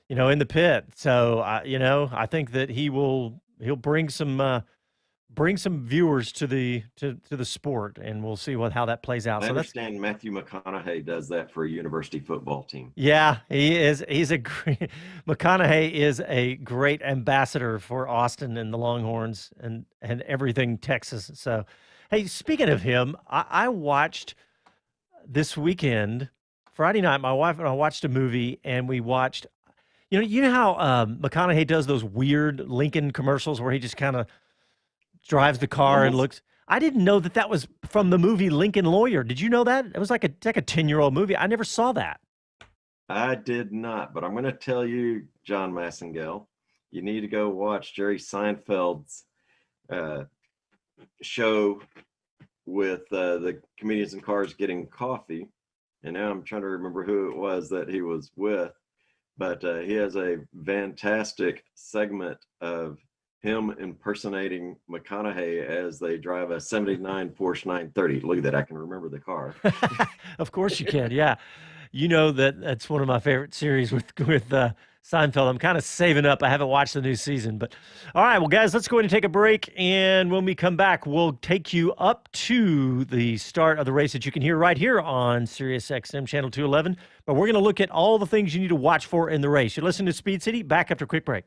in the pit. So, I think that he'll bring some viewers to the sport, and we'll see how that plays out. I So understand Matthew McConaughey does that for a university football team. Yeah, he is. McConaughey is a great ambassador for Austin and the Longhorns and everything Texas. So, hey, speaking of him, I watched this weekend, Friday night, my wife and I watched a movie, and we watched, you know how McConaughey does those weird Lincoln commercials where he just kind of drives the car and looks. I didn't know that was from the movie Lincoln Lawyer. Did you know that? It was like a 10-year-old movie. I never saw that. I did not, but I'm going to tell you, John Massengale, you need to go watch Jerry Seinfeld's show with the comedians in cars getting coffee. And now I'm trying to remember who it was that he was with, but he has a fantastic segment of him impersonating McConaughey as they drive a 79 Porsche 930. Look at that. I can remember the car. Of course you can. Yeah. That's one of my favorite series with Seinfeld. I'm kind of saving up. I haven't watched the new season, but all right. Well, guys, let's go ahead and take a break. And when we come back, we'll take you up to the start of the race that you can hear right here on Sirius XM Channel 211. But we're going to look at all the things you need to watch for in the race. You're listening to Speed City. Back after a quick break.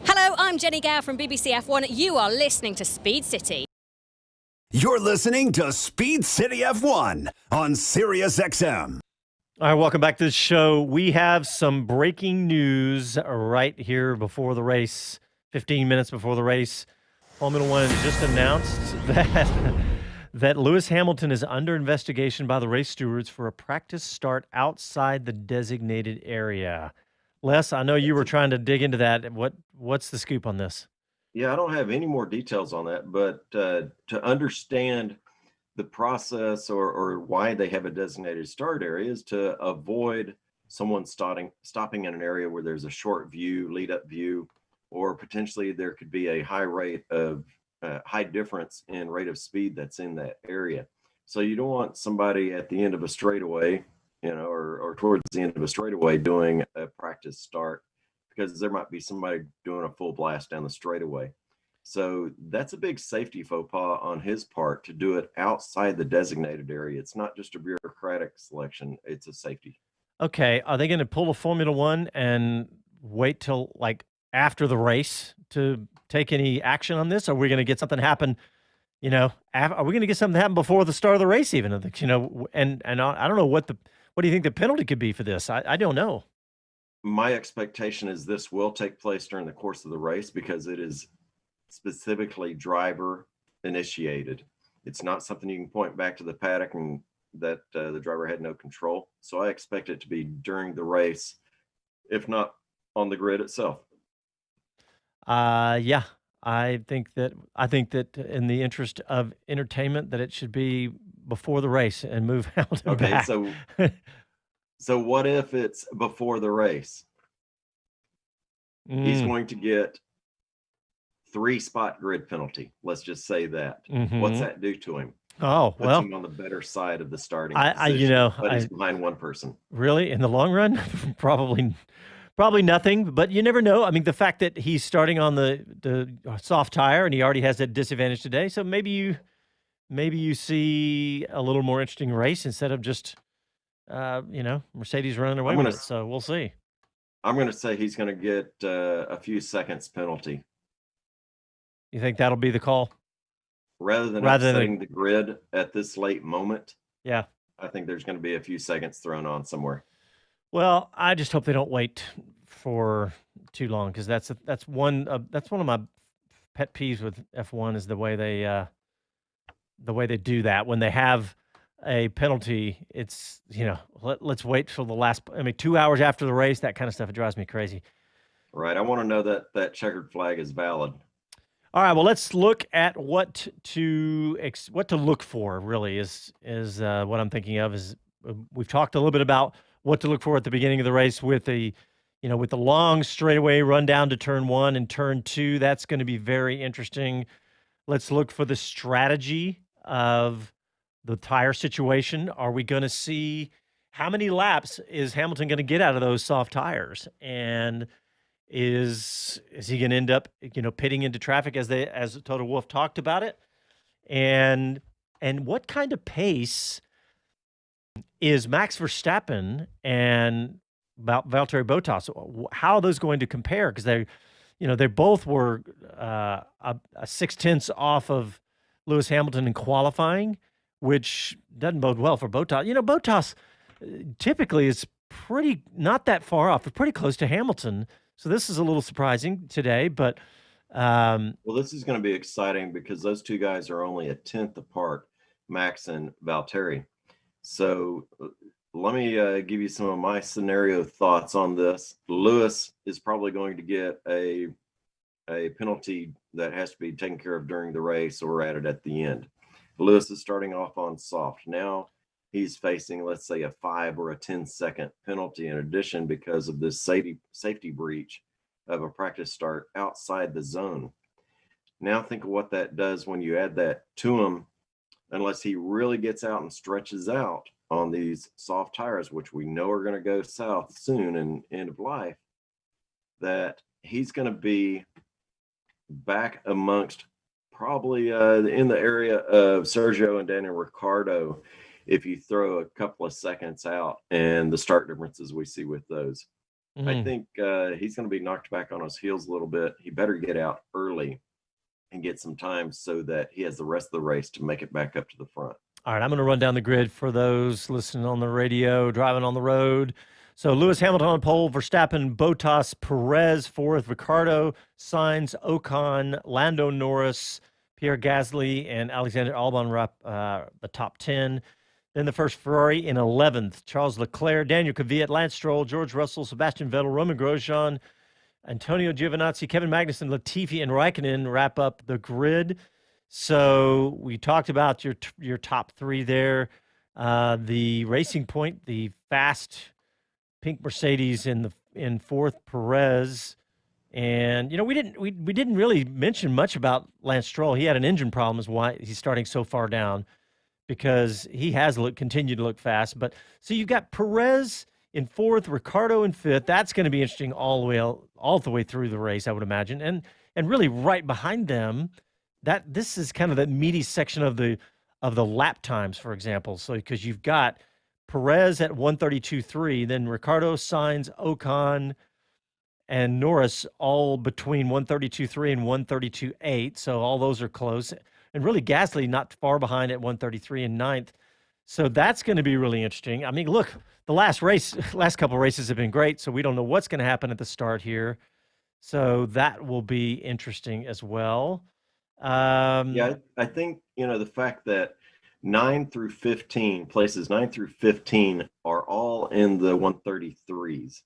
Hello, I'm Jenny Gow from BBC F1. You are listening to Speed City. You're listening to Speed City F1 on Sirius XM. All right, welcome back to the show. We have some breaking news right here before the race, 15 minutes before the race. Formula One has just announced that Lewis Hamilton is under investigation by the race stewards for a practice start outside the designated area. Les, I know you were trying to dig into that. What's the scoop on this? Yeah, I don't have any more details on that, but to understand the process or why they have a designated start area is to avoid someone stopping in an area where there's a short view, lead up view, or potentially there could be a high rate of high difference in rate of speed that's in that area. So you don't want somebody at the end of a straightaway, or towards the end of a straightaway doing a practice start, because there might be somebody doing a full blast down the straightaway. So that's a big safety faux pas on his part to do it outside the designated area. It's not just a bureaucratic selection, it's a safety. Okay, are they going to pull a Formula One and wait till like after the race to take any action on this? Or are we going to get something happen? Are we going to get something happen before the start of the race even? And I don't know what do you think the penalty could be for this? I don't know. My expectation is this will take place during the course of the race because it is specifically driver initiated. It's not something you can point back to the paddock and that the driver had no control. So I expect it to be during the race, if not on the grid itself. Yeah, I think that in the interest of entertainment, that it should be before the race and move Hamilton back. So what if it's before the race? He's going to get 3-spot grid penalty. Let's just say that. What's that do to him? Oh, Puts him on the better side of the starting position, but he's behind one person. Really, in the long run, probably nothing. But you never know. I mean, the fact that he's starting on the soft tire and he already has that disadvantage today, so maybe you see a little more interesting race instead of just Mercedes running away with it. So we'll see. I'm going to say he's going to get a few seconds penalty. You think that'll be the call? Rather than upsetting the grid at this late moment, yeah, I think there's going to be a few seconds thrown on somewhere. Well, I just hope they don't wait for too long, because that's one of my pet peeves with F1 is the way they do that. When they have a penalty, it's let's wait till the last. 2 hours after the race, that kind of stuff. It drives me crazy. Right. I want to know that checkered flag is valid. All right, well, let's look at what to look for. Really, is what I'm thinking of. Is we've talked a little bit about what to look for at the beginning of the race with the long straightaway run down to turn 1 and turn 2. That's going to be very interesting. Let's look for the strategy of the tire situation. Are we going to see how many laps is Hamilton going to get out of those soft tires, and is he going to end up, pitting into traffic as Toto Wolff talked about it? And what kind of pace is Max Verstappen and Valtteri Bottas? How are those going to compare? Because they both were a 0.6 off of Lewis Hamilton in qualifying, which doesn't bode well for Bottas. Bottas typically is not that far off. They're pretty close to Hamilton. So this is a little surprising today, but well, this is going to be exciting because those two guys are only a 1/10 apart, Max and Valtteri. So let me give you some of my scenario thoughts on this. Lewis is probably going to get a penalty that has to be taken care of during the race or added at the end. Lewis is starting off on soft. Now he's facing, let's say, a 5 or a 10-second penalty in addition because of this safety breach of a practice start outside the zone. Now think of what that does when you add that to him, unless he really gets out and stretches out on these soft tires, which we know are going to go south soon and end of life, that he's going to be back amongst probably in the area of Sergio and Daniel Ricciardo if you throw a couple of seconds out and the start differences we see with those. I think he's going to be knocked back on his heels a little bit. He better get out early and get some time so that he has the rest of the race to make it back up to the front. All right, I'm going to run down the grid for those listening on the radio, driving on the road. So Lewis Hamilton on pole, Verstappen, Bottas, Perez fourth, Ricciardo, Sainz, Ocon, Lando Norris, Pierre Gasly, and Alexander Albon wrap the top 10. Then the first Ferrari in 11th, Charles Leclerc, Daniel Kvyat, Lance Stroll, George Russell, Sebastian Vettel, Roman Grosjean, Antonio Giovinazzi, Kevin Magnussen, Latifi, and Raikkonen wrap up the grid. So we talked about your top 3 there. The Racing Point, the fast pink Mercedes in fourth, Perez And we didn't really mention much about Lance Stroll. He had an engine problem, is why he's starting so far down, because he has continued to look fast. But so you've got Perez in fourth, Ricciardo in fifth. That's going to be interesting all the way through the race, I would imagine. And really right behind them, this is kind of the meaty section of the lap times, for example. So because you've got Perez at 132.3, then Ricciardo, Sainz, Ocon, and Norris all between 132.3 and 132.8. So all those are close. And really Gasly not far behind at 133 and ninth. So that's going to be really interesting. I mean, look, the last couple races have been great, so we don't know what's going to happen at the start here. So that will be interesting as well. I think, the fact that 9 through 15 are all in the 133s.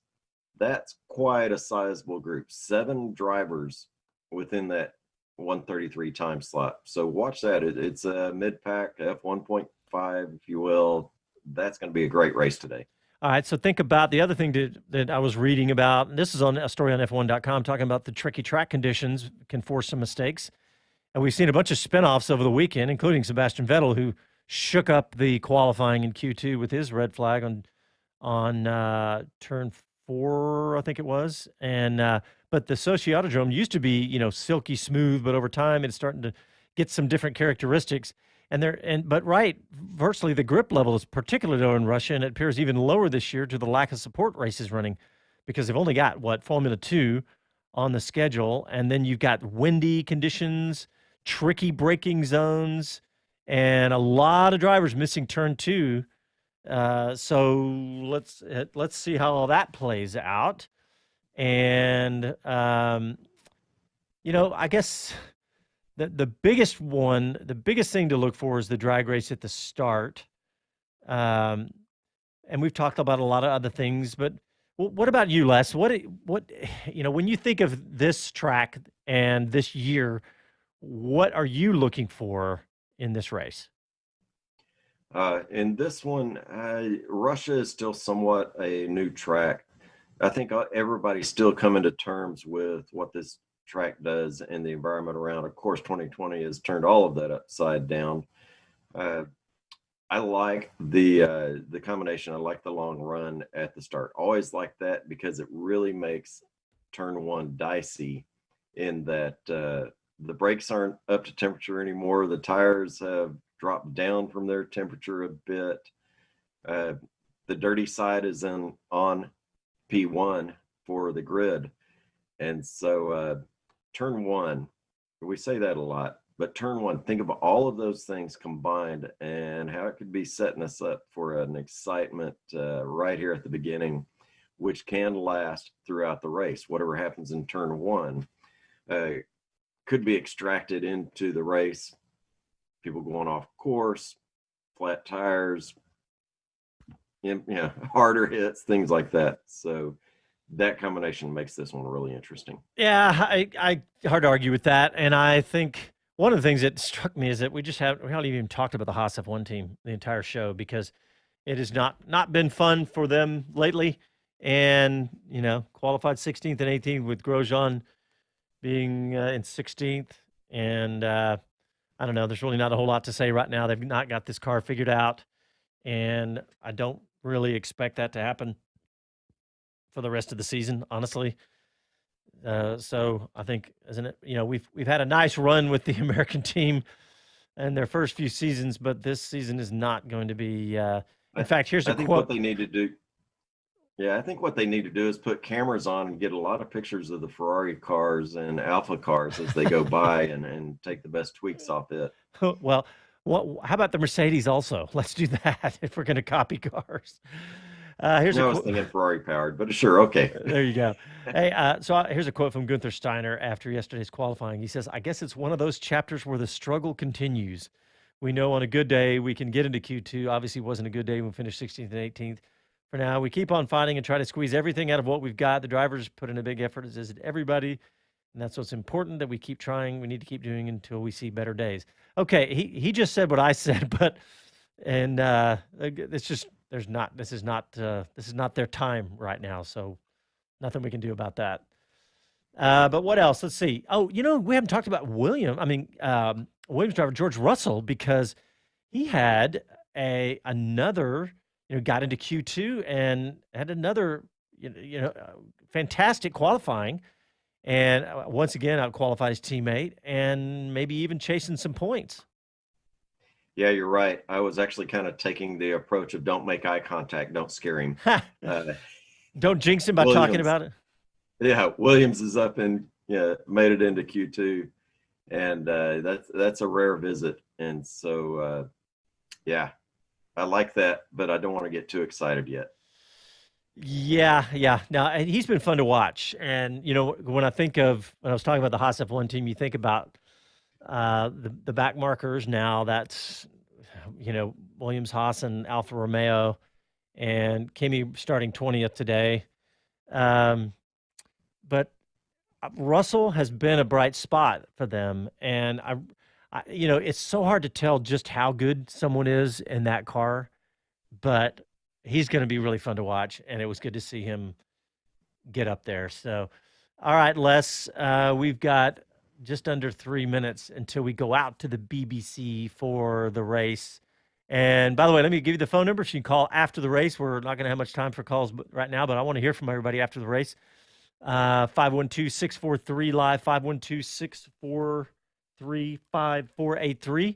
That's quite a sizable group. 7 drivers within that 133 time slot. So watch that. It's a mid-pack F1.5, if you will. That's going to be a great race today. All right, so think about the other thing that I was reading about. And this is on a story on F1.com talking about the tricky track conditions can force some mistakes. And we've seen a bunch of spinoffs over the weekend, including Sebastian Vettel, who shook up the qualifying in Q2 with his red flag on turn 4, I think it was. And but the Sochi Autodrome used to be, silky smooth, but over time it's starting to get some different characteristics. Virtually the grip level is particularly low in Russia, and it appears even lower this year due to the lack of support races running, because they've only got Formula 2 on the schedule, and then you've got windy conditions, tricky braking zones, and a lot of drivers missing turn 2. So let's see how all that plays out. And I guess the biggest thing to look for is the drag race at the start. And we've talked about a lot of other things, but what about you, Les? What when you think of this track and this year, what are you looking for in this race? In this one, Russia is still somewhat a new track. I think everybody's still coming to terms with what this track does and the environment around. Of course, 2020 has turned all of that upside down. I like the combination. I like the long run at the start. Always like that, because it really makes turn 1 dicey in that the brakes aren't up to temperature anymore. The tires have dropped down from their temperature a bit. The dirty side is on P1 for the grid. And so turn 1, we say that a lot, but turn 1, think of all of those things combined and how it could be setting us up for an excitement right here at the beginning, which can last throughout the race. Whatever happens in turn 1 could be extracted into the race. People going off course, flat tires, harder hits, things like that. So that combination makes this one really interesting. Yeah, I hard to argue with that. And I think one of the things that struck me is that we haven't even talked about the Haas F1 team the entire show, because it has not been fun for them lately. And, qualified 16th and 18th with Grosjean being in 16th. And I don't know, there's really not a whole lot to say right now. They've not got this car figured out. And I don't really expect that to happen for the rest of the season, honestly. So I think, isn't it? We've had a nice run with the American team in their first few seasons, but this season is not going to be. In fact, here's a quote. What they need to do. Yeah, I think what they need to do is put cameras on and get a lot of pictures of the Ferrari cars and Alpha cars as they go by and take the best tweaks off it. Well, how about the Mercedes also? Let's do that if we're going to copy cars. I was thinking Ferrari powered, but sure, okay. There you go. Hey, so here's a quote from Gunther Steiner after yesterday's qualifying. He says, "I guess it's one of those chapters where the struggle continues. We know on a good day we can get into Q2. Obviously, it wasn't a good day when we finished 16th and 18th. For now, we keep on fighting and try to squeeze everything out of what we've got. The drivers put in a big effort, as did everybody, and that's what's important, that we keep trying. We need to keep doing until we see better days." Okay, he just said what I said, but it's just this is not their time right now, so nothing we can do about that. But what else? Let's see. Oh, we haven't talked about Williams driver George Russell, because he had another, got into Q2 and had another, fantastic qualifying, and once again out-qualified his teammate and maybe even chasing some points. Yeah, you're right. I was actually kind of taking the approach of don't make eye contact, don't scare him. Don't jinx him by talking about it. Yeah, Williams is up and made it into Q2, and that's a rare visit. And so, I like that, but I don't want to get too excited yet. Yeah. Now, he's been fun to watch. And, when I was talking about the Haas F1 team, you think about the back markers now. That's, Williams, Haas, and Alfa Romeo, and Kimi starting 20th today. But Russell has been a bright spot for them. And, it's so hard to tell just how good someone is in that car, but he's going to be really fun to watch, and it was good to see him get up there. So, all right, Les, we've got just under 3 minutes until we go out to the BBC for the race. And by the way, let me give you the phone number so you can call after the race. We're not going to have much time for calls right now, but I want to hear from everybody after the race. 512-643-LIVE, 512-643-5483.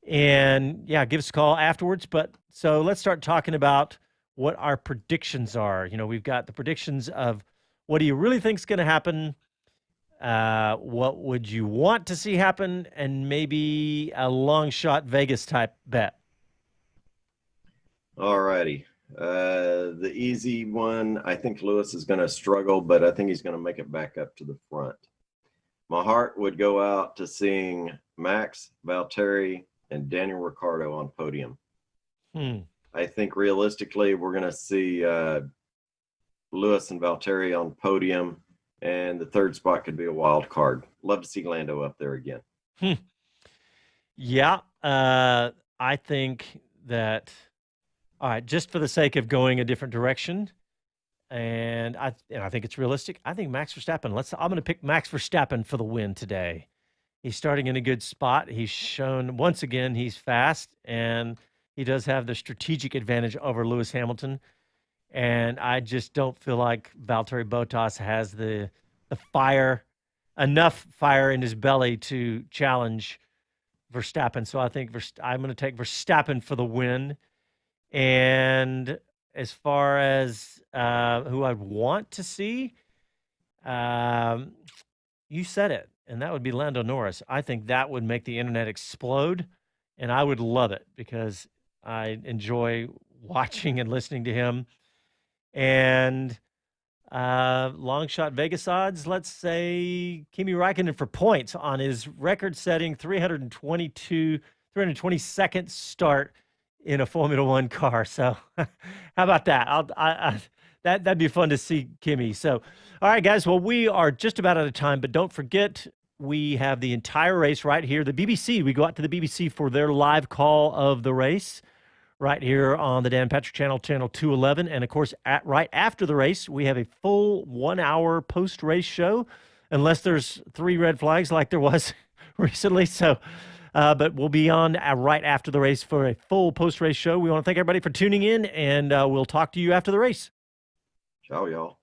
And give us a call afterwards. But so let's start talking about what our predictions are. We've got the predictions of what do you really think is going to happen? What would you want to see happen? And maybe a long shot Vegas type bet. All righty. The easy one, I think Lewis is going to struggle, but I think he's going to make it back up to the front. My heart would go out to seeing Max, Valtteri, and Daniel Ricciardo on podium. I think realistically we're going to see Lewis and Valtteri on podium, and the third spot could be a wild card. Love to see Lando up there again. Yeah, I think that. All right, just for the sake of going a different direction, and I think it's realistic. I think Max Verstappen. I'm going to pick Max Verstappen for the win today. He's starting in a good spot. He's shown once again he's fast, and he does have the strategic advantage over Lewis Hamilton. And I just don't feel like Valtteri Bottas has the enough fire in his belly to challenge Verstappen. So I think I'm going to take Verstappen for the win. And as far as who I'd want to see, you said it, and that would be Lando Norris. I think that would make the internet explode, and I would love it because I enjoy watching and listening to him. And long shot Vegas odds, let's say Kimi Raikkonen for points on his record-setting 322nd start in a Formula One car. So how about that? That'd be fun to see Kimi. So, all right, guys. Well, we are just about out of time, but don't forget we have the entire race right here. The BBC, we go out to the BBC for their live call of the race right here on the Dan Patrick Channel, Channel 211. And, of course, right after the race, we have a full 1 hour post-race show, unless there's 3 red flags like there was recently. So, but we'll be on right after the race for a full post-race show. We want to thank everybody for tuning in, and we'll talk to you after the race. Ciao, y'all.